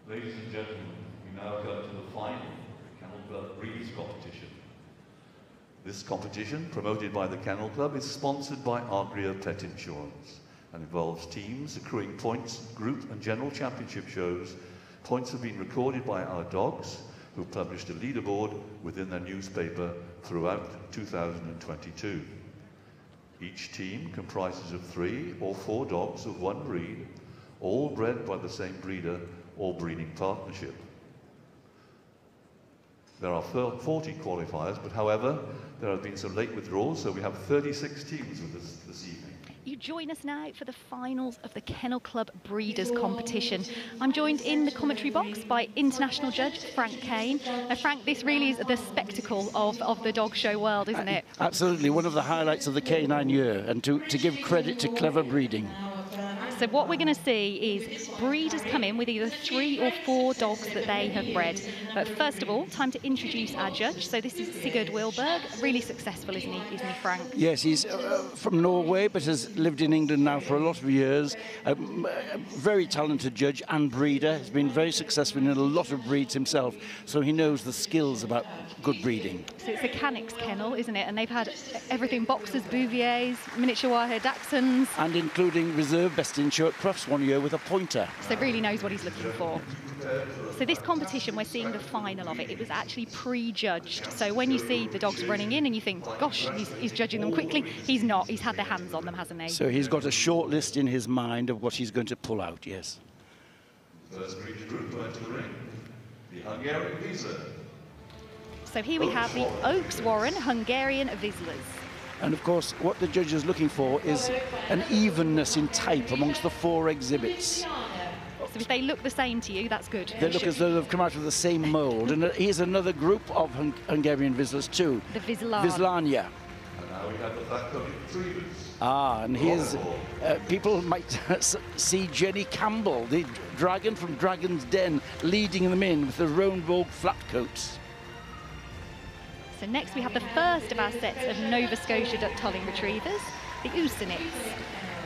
Ladies and gentlemen, we now come to the final Kennel Club Breeders' Competition. This competition, promoted by the Kennel Club, is sponsored by Agria Pet Insurance and involves teams accruing points, group and general championship shows. Points have been recorded by our dogs, who published a leaderboard within their newspaper throughout 2022. Each team comprises of 3 or 4 dogs of one breed, all bred by the same breeder or breeding partnership. There are 40 qualifiers, but however, there have been some late withdrawals, so we have 36 teams with us this evening. You join us now for the finals of the Kennel Club Breeders' Competition. I'm joined in the commentary box by international judge Frank Kane. Now, Frank, this really is the spectacle of the dog show world, isn't it? Absolutely, one of the highlights of the canine year, and to give credit to clever breeding. So what we're going to see is breeders come in with either 3 or 4 dogs that they have bred. But first of all, time to introduce our judge. So this is Sigurd Wilberg, really successful, isn't he, Frank? Yes, he's from Norway, but has lived in England now for a lot of years. A very talented judge and breeder. Has been very successful in a lot of breeds himself, so he knows the skills about good breeding. So it's a Canucks kennel, isn't it? And they've had everything: boxers, bouviers, miniature wire dachshunds. And including reserve best in show at Crufts one year with a pointer. So really knows what he's looking for. So this competition, we're seeing the final of it. It was actually pre-judged. So when you see the dogs running in and you think, gosh, he's judging them quickly, he's not. He's had their hands on them, hasn't he? So he's got a short list in his mind of what he's going to pull out, yes. First breeder group to enter the ring, the Hungarian Vizsla. So here we have the Oaks Warren Hungarian Vizslas. And of course, what the judge is looking for is an evenness in type amongst the 4 exhibits. So if they look the same to you, that's good. They look as though they've come out of the same mould. And here's another group of Hungarian Vizslas too. The Vizsla. Vizslania. And now we have the flat-coated retrievers. Ah, and here's, people might see Jenny Campbell, the dragon from Dragon's Den, leading them in with the Roanvogue flatcoats. So next we have the first of our sets of Nova Scotia duck-tolling retrievers, the Usenits.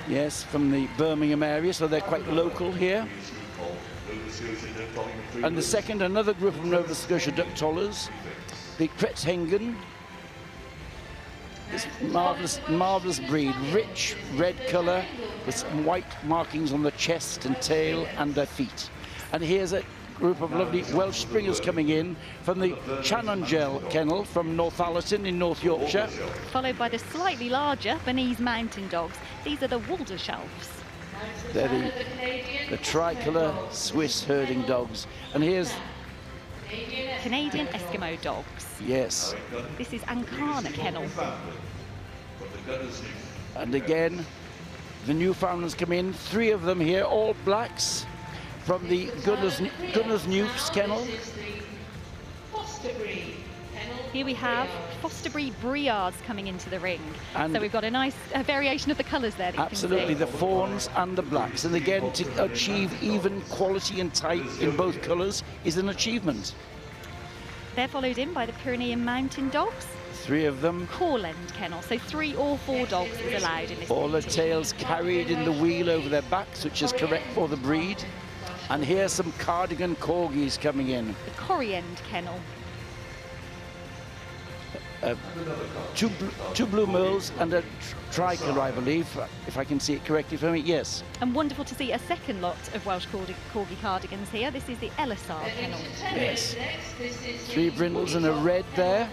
Yes, from the Birmingham area, so they're quite local here. And the second, another group of Nova Scotia duck-tollers, the Krethengen. This marvellous breed, rich red colour with some white markings on the chest and tail and their feet. And here's a group of lovely Welsh Springers coming in from the Chanongel kennel from Northallerton in North Yorkshire. Followed by the slightly larger Bernese Mountain Dogs. These are the Waldorfshelfs. They're the tricolour Swiss herding dogs. And here's Canadian Eskimo Dogs. Yes. This is Ankara Kennel. And again, the Newfoundlands come in. 3 of them here, all blacks. From the Gunners Newf's kennel. Here we have Fosterbury Briards coming into the ring. And so we've got a nice variation of the colours there. Absolutely, the fawns and the blacks. And again, to achieve even quality and type in both colours is an achievement. They're followed in by the Pyrenean Mountain Dogs. 3 of them. Corland Kennel, so 3 or 4 dogs is allowed in this. All their tails carried in the wheel over their backs, which is correct for the breed. And here's some Cardigan Corgis coming in. The Corriend Kennel. 2 blue moles and a tricolour, I believe, if I can see it correctly for me, yes. And wonderful to see a second lot of Welsh Corgi cardigans here. This is the Ellisar Kennel. Yes. 3 brindles and a red there.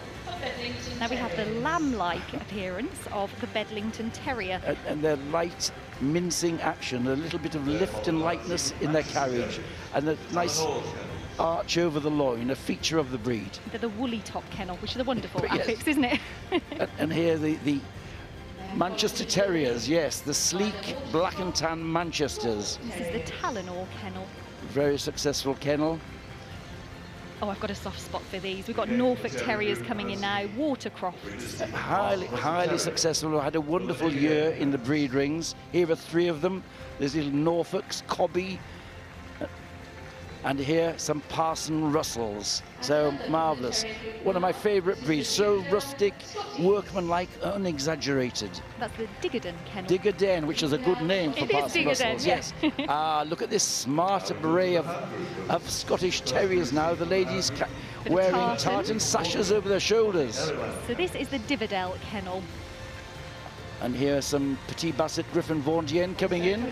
Now we have the lamb-like appearance of the Bedlington Terrier. And their light, mincing action, a little bit of lift and lightness in their carriage, and a nice arch over the loin, a feature of the breed. They're the Woolly Top Kennel, which is a wonderful affix, isn't it? And here the Manchester Terriers, yes, the sleek black and tan Manchesters. This is the Talonor Kennel. Very successful kennel. Oh, I've got a soft spot for these. We've got Norfolk Terriers coming in now, Watercrofts. Highly successful, had a wonderful year in the breed rings. Here are 3 of them. There's little Norfolks, Cobby, And here, some Parson Russells. So marvellous. One of my favourite breeds. So rustic, workmanlike, unexaggerated. That's the Diggerden kennel. Diggerden, which is a good name for Parson Russells. Yes. Look at this smart array of Scottish Terriers now. The ladies wearing tartan sashes over their shoulders. So this is the Diverdale kennel. And here are some Petit Basset Griffon Vendéenne coming in.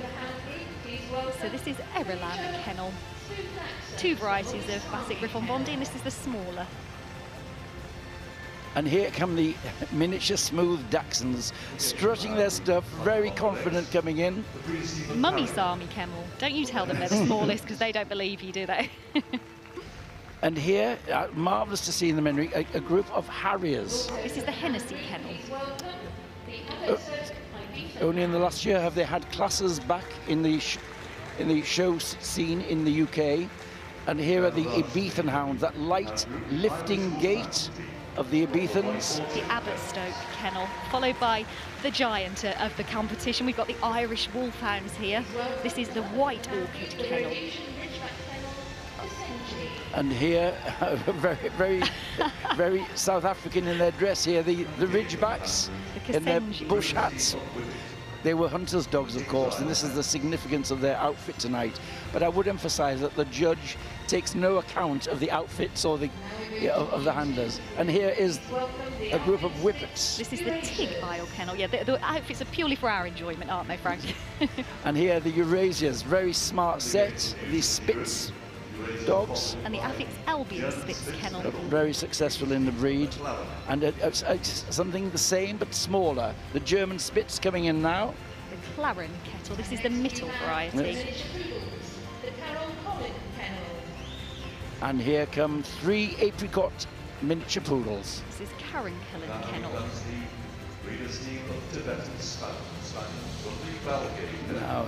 So this is Erelan kennel. Two varieties of Basset Griffon Vendéenne. This is the smaller. And here come the miniature smooth Dachshunds, strutting their stuff, very confident coming in. Mummy Sami kennel. Don't you tell them they're the smallest, because they don't believe you, do they? And here, marvellous to see in the menagerie, a group of Harriers. This is the Hennessy kennel. Only in the last year have they had classes back in the show scene in the UK. And here are the Ibethan hounds, that light lifting gait of the Ibethans. The Aberstoke kennel, followed by the giant of the competition. We've got the Irish Wolfhounds here. This is the White Orchid kennel. And here, very South African in their dress here, the Ridgebacks in their bush hats. They were hunters' dogs, of course, and this is the significance of their outfit tonight. But I would emphasise that the judge takes no account of the outfits or of the handlers. And here is a group of Whippets. This is the Tig Isle kennel. Yeah, the outfits are purely for our enjoyment, aren't they, Frank? And here the Eurasias, very smart set. The Spitz dogs. And the Affix Albion Spitz kennel. Very successful in the breed. And something the same but smaller. The German Spitz coming in now. The Claren kettle. This is the Mittel variety. And here come 3 apricot miniature poodles. This is Karen Cullen kennel. Now,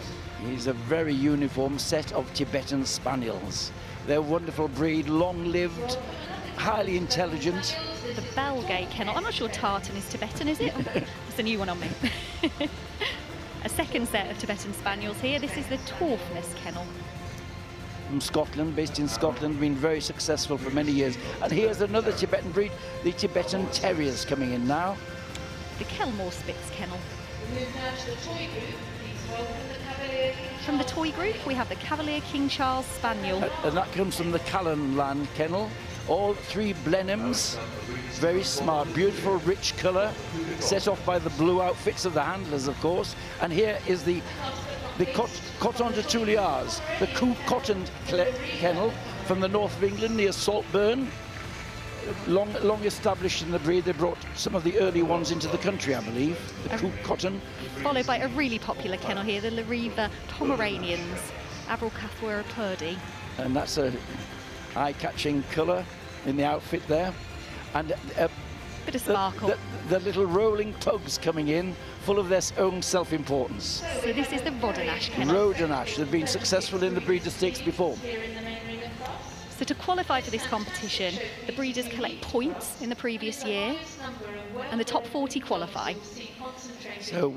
he's a very uniform set of Tibetan Spaniels. They're a wonderful breed, long-lived, highly intelligent. The Balgay kennel. I'm not sure tartan is Tibetan, is it? It's a new one on me. A second set of Tibetan Spaniels here. This is the Torfness kennel. From Scotland, based in Scotland, been very successful for many years. And here's another Tibetan breed, the Tibetan Terriers coming in now. The Kelmore Spitz kennel. From the toy group, we have the Cavalier King Charles Spaniel. And that comes from the Callanland kennel. All 3 Blenheims, very smart, beautiful, rich colour, set off by the blue outfits of the handlers, of course. And here is the Coton de Tuliars, the Coupe Cotton kennel from the north of England near Saltburn. Long established in the breed. They brought some of the early ones into the country, I believe, the Coupe Cotton. Followed by a really popular kennel here, the Lariva Pomeranians, Avril Cathwera Purdy. And that's a eye-catching colour in the outfit there. And bit of sparkle. The little rolling pugs coming in, full of their own self-importance. So this is the Rodenash kennel. Rodenash, they've been successful in the Breeders' Stakes before. So to qualify for this competition, the breeders collect points in the previous year, and the top 40 qualify. So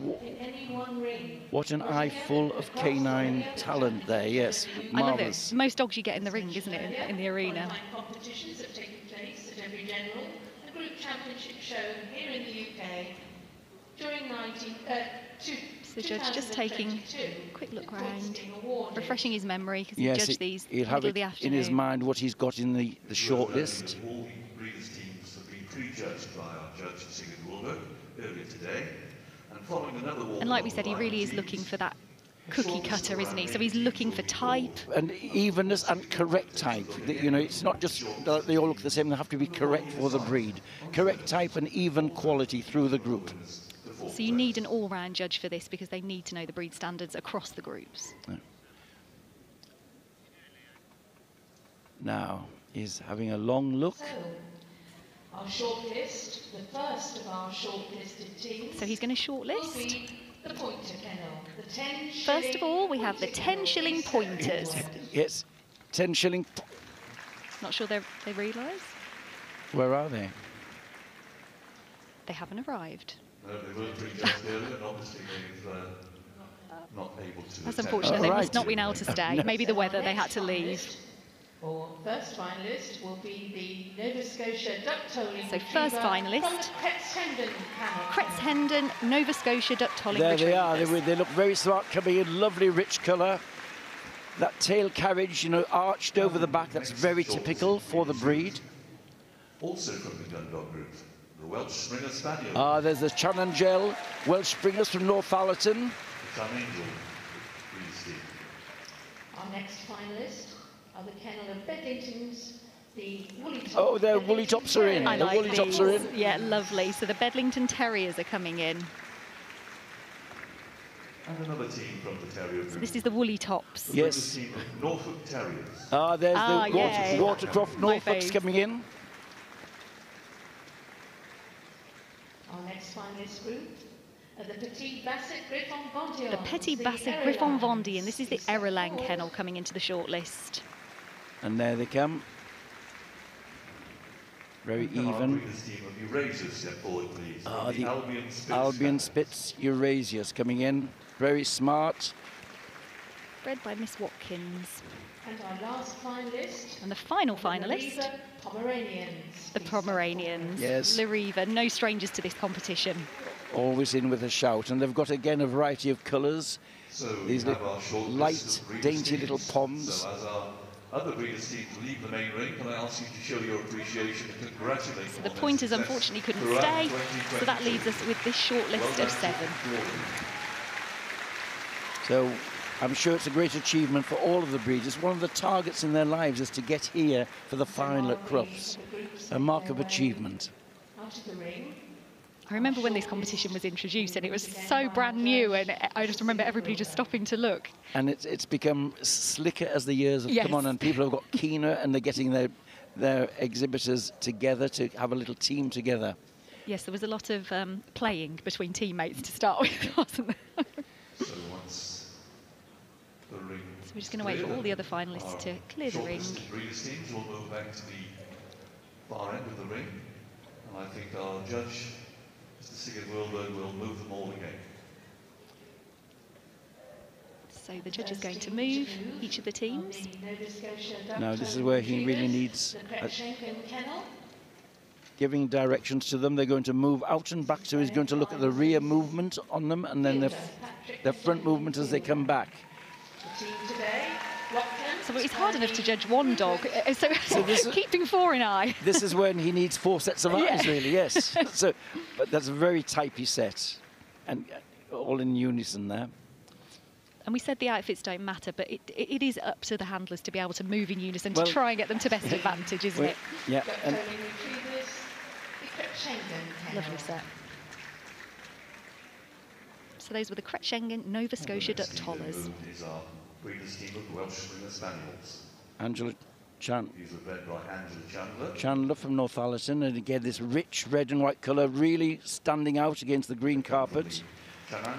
what an eye full of canine talent there, yes, marvellous. I love it. Most dogs you get in the ring, isn't it, in the arena? Competitions have taken place at every general and group championship show here in the UK during the judge just taking a quick look round, refreshing his memory, because yes, he judged these he'll have it the afternoon. in his mind what he's got in the short list. All the breeders' teams have been prejudged by our judge Sigurd Wolberg earlier today, and following another walk. And like we said, he really is looking for that cookie cutter, isn't he? So he's looking for type. And evenness and correct type. You know, it's not just that they all look the same, they have to be correct for the breed. Correct type and even quality through the group. So you need an all-round judge for this, because they need to know the breed standards across the groups. Now, he's having a long look. So, our shortlist, the first of our shortlisted teams. So he's going to shortlist. The pointer kennel, the 10 First of all, we have the 10-shilling pointers. Yes, 10 shilling. Not sure they realise. Where are they? They haven't arrived. No, they were prejudged earlier, and obviously they've not able to. That's attend. unfortunate. They right. must not been able to stay. Maybe the weather, they had to leave. Our first finalist will be the Nova Scotia duck tolling So first retriever finalist, from the Crufts Kennel. Crufts Nova Scotia duck tolling There retrievers. they are. They look very smart coming in. Lovely rich colour. That tail carriage, you know, arched over the back. That's very typical for the breed. Also from the Dundalk group, the Welsh Springer Spaniel. There's the Challengel Welsh Springers from Northallerton. The Sun Angel breed team. Our next finalist are the Kennel of Bedlingtons, the Woolly Tops. Oh, their Woolly Tops are in. I The like Woolly Tops are in. Yeah, lovely. So the Bedlington Terriers are coming in. And another team from the Terrier group. This is the Woolly Tops. Yes. The team of Norfolk Terriers. There's Ah, the yeah. Watercroft My Norfolks fave. coming in. Our next finalist group are the Petit Basset Griffon Vendians. The Petit Basset Griffon Vendian. This is the Errolang kennel coming into the shortlist. And there they come. Very Can our even. breeders' team of Eurasians step forward, please? From The Albion Spitz. Albion Spitz Eurasias coming in. Very smart. Bred by Miss Watkins. And our last finalist, And the final the finalist, Lariva Pomeranians. the Pomeranians. Yes. Lariva, no strangers to this competition. Always in with a shout. And they've got, again, a variety of colours. So These we have our short list light, of breeders' dainty teams. little poms. So as our other breeders' teams leave the main ring, can I ask you to show your appreciation and congratulate them The on their pointers success unfortunately couldn't throughout stay, 2022. so that leaves us with this short list Well of done, 7. So I'm sure it's a great achievement for all of the breeders. One of the targets in their lives is to get here for the final at Crufts. A mark of achievement. Out of the ring. I remember when this competition was introduced and it was so brand new, and I just remember everybody just stopping to look. And it's become slicker as the years have Yes. come on, and people have got keener, and they're getting their exhibitors together to have a little team together. Yes, there was a lot of playing between teammates to start with, wasn't there? So once the ring So we're just going to wait for all the other finalists to clear the ring. shortlisted breeders' teams will move back to the far end of the ring. And I think our judge, Mr. Sigurd Wilberg, will move them all again. So the judge is going to move each of the teams. Now this is where he really needs the Crufts Kennel. giving directions to them. They're going to move out and back, so he's going to look at the rear movement on them, and then their front movement as they come back. The team today, Lachlan. So it's hard enough to judge one dog, so this is- keeping 4 in eye. This is when he needs 4 sets of eyes, Yeah. really, yes. So, but that's a very typey set, and all in unison there. And we said the outfits don't matter, but it is up to the handlers to be able to move in unison Well- to try and get them to best advantage, isn't it? Yeah, Duck and tolling retrievers, the Crufts Kennel. Lovely set. So those were the Crutchengen Nova Scotia duck tollers. Is our breeders' team of Welsh Springer Spaniels. Angela These are bred by Angela Chandler. Chandler from Northallerton, and again this rich red and white colour really standing out against the green carpet.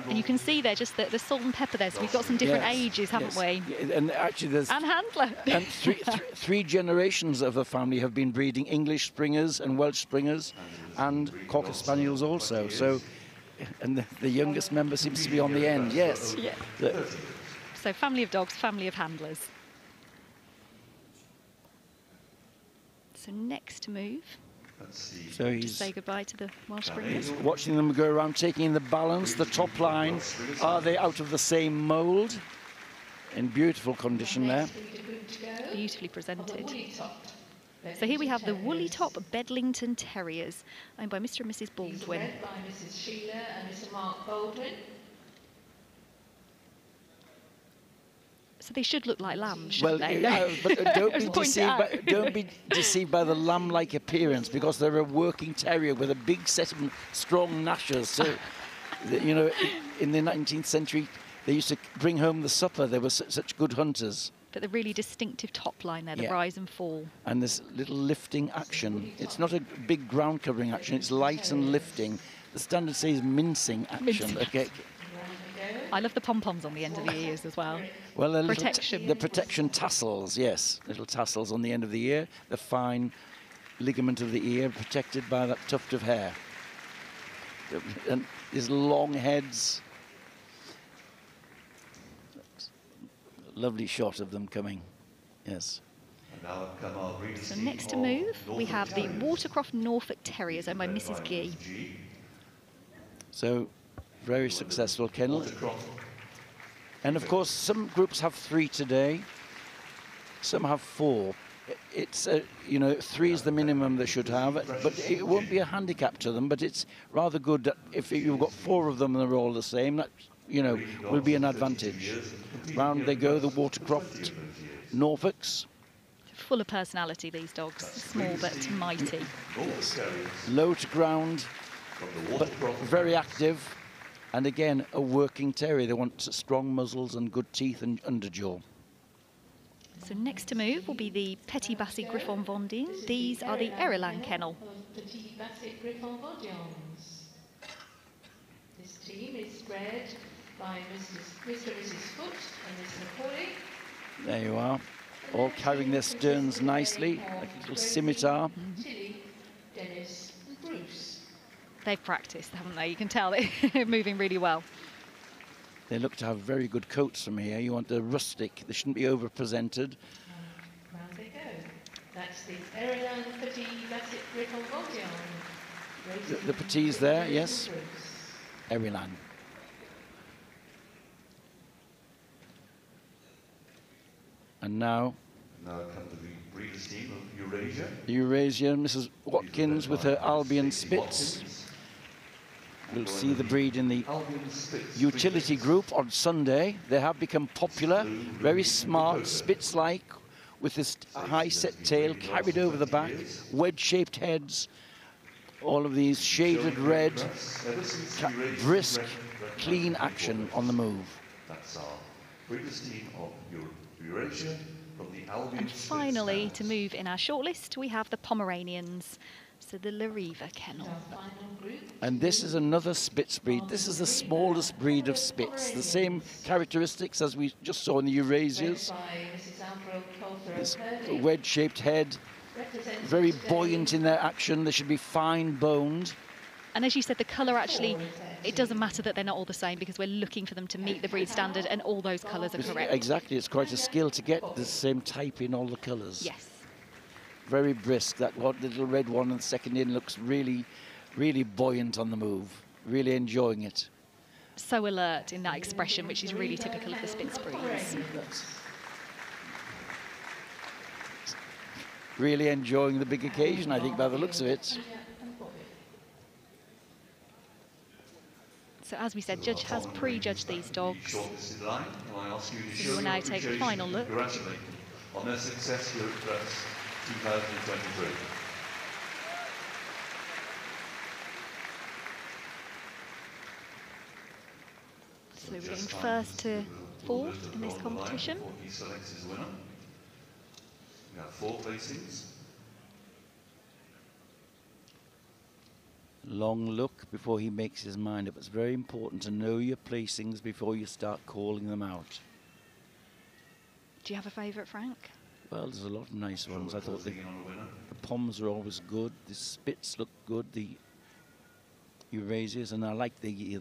And you can see there just the salt and pepper there, so we've got some different Yes, ages, haven't yes. we? Yeah, and actually there's And handler. and three generations of the family have been breeding English Springers and Welsh Springers and Cocker Spaniels also. So, and the youngest member seems to be on the end. Yes. Yeah. The- So family of dogs, family of handlers. So next move, So he's say goodbye to the Welsh Springers. watching them go around, taking in the balance, the top line. Are they out of the same mould? In beautiful condition there. Next breeder group to go Beautifully are the presented. Woolly Top. So here we have the Bedlington Woolly Terriers. Top Bedlington Terriers, owned by Mr. and Mrs. These are Baldwin. bred by Mrs. Sheila and Mr. Mark Baldwin. So they should look like lambs, Well, shouldn't they? but don't Just be point it deceived. out. Don't be deceived by the lamb-like appearance, because they're a working terrier with a big set of strong gnashers. So, you know, in the 19th century, they used to bring home the supper. They were such good hunters. But the really distinctive top line there, the Yeah. rise and fall. And this little lifting action. It's not a big ground covering action. It's light and lifting. The standard says mincing action. Mincing Okay. I love the pom-poms on the end of the ears as well. Well, the Protection. the protection tassels, yes, little tassels on the end of the ear. The fine ligament of the ear protected by that tuft of hair. And these long heads. Lovely shot of them coming. Yes. Now come our breeders So team next to of move, we Norfolk have the Terriers, Watercroft Norfolk Terriers owned by led Mrs. Gee. G. So, very successful kennel. Watercroft. And of course, some groups have 3 today, some have 4. It's, you know, 3 is the minimum they should have, but it won't be a handicap to them, but it's rather good that if you've got 4 of them and they're all the same, that, you know, will be an advantage. Round they go, the Watercroft Norfolks. Full of personality, these dogs. Small but mighty. Low to ground, but very active. And again, a working terrier. They want strong muzzles and good teeth and underjaw. So next to move will be the Petit Basset Griffon Vendée. These are the Erilan kennel. Petit Basset Griffon Vendée. This team is bred by Mr. and Mrs. Foot and Mr. Corley. There you are. All carrying their sterns nicely, like a little scimitar. Tilly, Dennis and Bruce. They've practiced, haven't they? You can tell they're moving really well. They look to have very good coats from here. You want the rustic. They shouldn't be over-presented. Round they go. That's the Erilan Petit Basset Griffon Vendée. The petits there, yes. Erilan. And now, Now come to the breeders team of Eurasia. Eurasia, Mrs. Watkins with her Albion Spitz. We'll see the breed in the Albion Spitz. utility group on Sunday. They have become popular, very smart, Spitz-like, with this high set tail carried over the back, wedge-shaped heads, all of these shaded red, brisk, clean action on the move. That's our breeders team of Eurasia from the Albion And Spitz finally, hounds. to move in our shortlist, we have the Pomeranians. So the Lariva kennel. And this is another Spitz breed. This is the smallest breed of Spitz. The same characteristics as we just saw in the Eurasias. This wedge-shaped head, very buoyant in their action. They should be fine-boned. And as you said, the colour actually, it doesn't matter that they're not all the same because we're looking for them to meet the breed standard and all those colours are correct. Exactly, it's quite a skill to get the same type in all the colours. Yes. Very brisk. That little red one and second in looks really, really buoyant on the move. Really enjoying it. So alert in that expression, which is really typical of the Spitz breeds. Really enjoying the big occasion, I think, by the looks of it. So as we said, Judge has prejudged these dogs. Shortlisted line. Can I ask you to We show will your now take a appreciation final and look. congratulate them on their success here at Crufts 2023. So we're going first to fourth in this competition. Before he selects his winner. We have 4 placings. Long look before he makes his mind up. It's very important to know your placings before you start calling them out. Do you have a favourite, Frank? Well, there's a lot of nice ones. I thought the Closing in on a winner. Poms are always good. The Spitz look good. The Eurasias, and I like the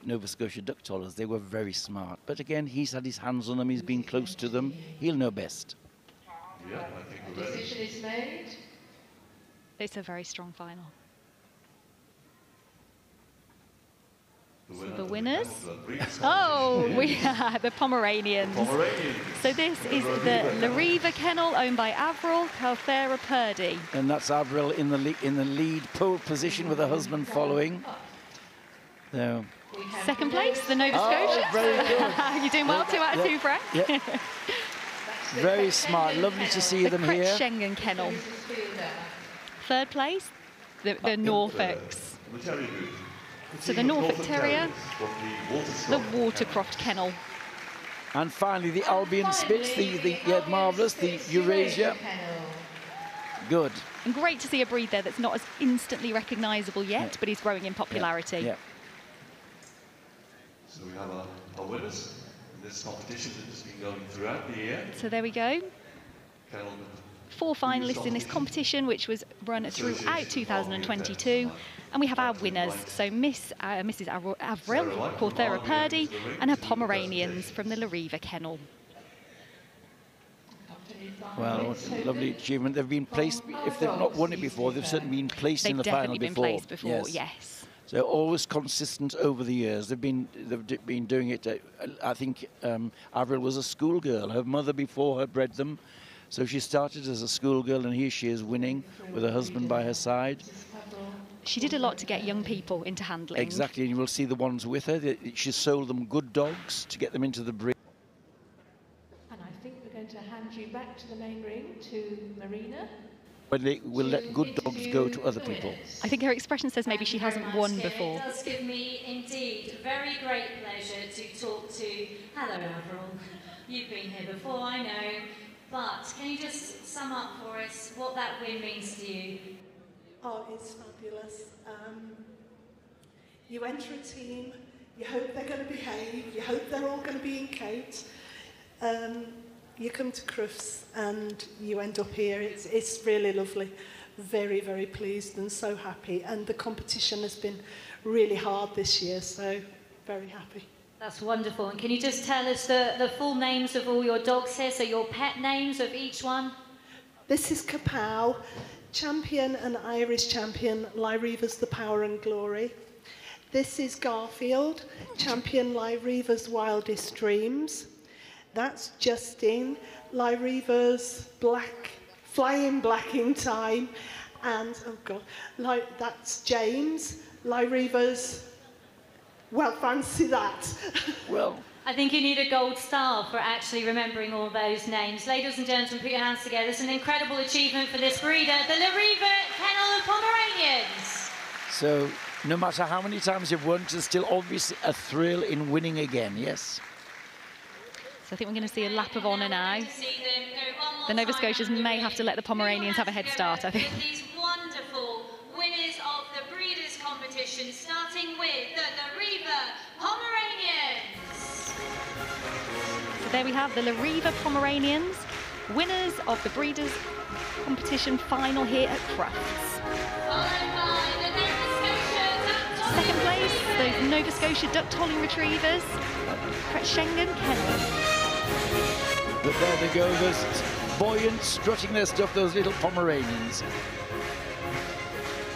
Nova Scotia duck tollers. They were very smart. But again, he's had his hands on them. He's been close to them. He'll know best. Yeah, I think we're ready. Decision is made. It's a very strong final. winner The of winners? Kennel Club Breeders' Oh, Competition we is have the Pomeranians. Pomeranians. So this is the Lariva kennel owned by Avril Calthera Purdy. And that's Avril in the lead pole position with her husband following. So, Second place, the Nova oh, Scotia. very good. You're doing well, 2 out of 2, Frank. Yeah. Very smart. Lovely to see The them here. Schengen kennel. Third place, the Norfolks. The Terrier Group. So the team of Norfolk Terrier, Terriers from the the Watercroft kennel. And finally, the Albion Spitz, yeah, marvellous, the Eurasia. Good. And great to see a breed there that's not as instantly recognisable yet, but is growing in popularity. Yeah. So we have our winners in this competition that has been going throughout the year. So there we go. Kennel 4 finalists in this competition, which was run throughout 2022. And we have our winners. So Mrs. Avril Calthera Purdy and her Pomeranians from the Lariva kennel. Accompanied Well, what a lovely achievement. They've been placed, if they've not won it before, they've certainly been placed in the final before. They've definitely been placed before, yes. So always consistent over the years. They've been doing it. I think Avril was a schoolgirl. Her mother before her bred them. So she started as a schoolgirl, and here she is winning with her husband by her side. She did a lot to get young people into handling. Exactly, and you will see the ones with her. She sold them good dogs to get them into the breed. And I think we're going to hand you back to the main ring to Marina. When they will let good dogs go to other people. I think her expression says maybe she hasn't won before. It does give me indeed very great pleasure to talk to, hello Avril, you've been here before, I know, but can you just sum up for us what that win means to you? Oh, it's fabulous. You enter a team, you hope they're going to behave, you hope they're all going to be in coat. You come to Crufts and you end up here. It's really lovely. Very, very pleased and so happy. And the competition has been really hard this year, so very happy. That's wonderful. And can you just tell us the full names of all your dogs here, so your pet names of each one? This is Kapow, champion and Irish champion, Lyreva's the Power and Glory. This is Garfield, champion Lyreva's Wildest Dreams. That's Justine, Lyreva's Flying Black in Time. And, oh God, that's James, Lyreva's, well, fancy that. Well, I think you need a gold star for actually remembering all those names. Ladies and gentlemen, put your hands together. It's an incredible achievement for this breeder, the Lyreeva Kennel of Pomeranians. So, no matter how many times you've won, there's still obviously a thrill in winning again, yes? So I think we're going to see a lap of honour now. The Nova Scotians may have to let the Pomeranians have a head start, I think. These wonderful winners of the Breeders' Competition, starting with the Lyreeva Pomeranians. So there we have the Lyreeva Pomeranians, winners of the Breeders' Competition final here at Crufts. Followed by the Nova Scotia Duck Tolling Second place, those Nova Scotia Duck Tolling Retrievers, Schengen Kennel. But there they go, those buoyant, strutting their stuff, those little Pomeranians.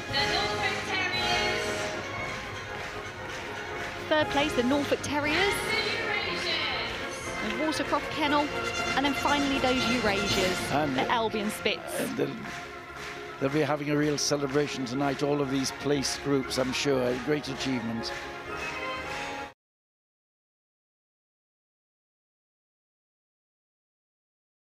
The Norfolk Terriers. Third place, the Norfolk Terriers, The Eurasians. the Watercroft Kennel, and then finally those Eurasias, And the Albion Spitz. And they'll be having a real celebration tonight, all of these place groups, I'm sure. A great achievement.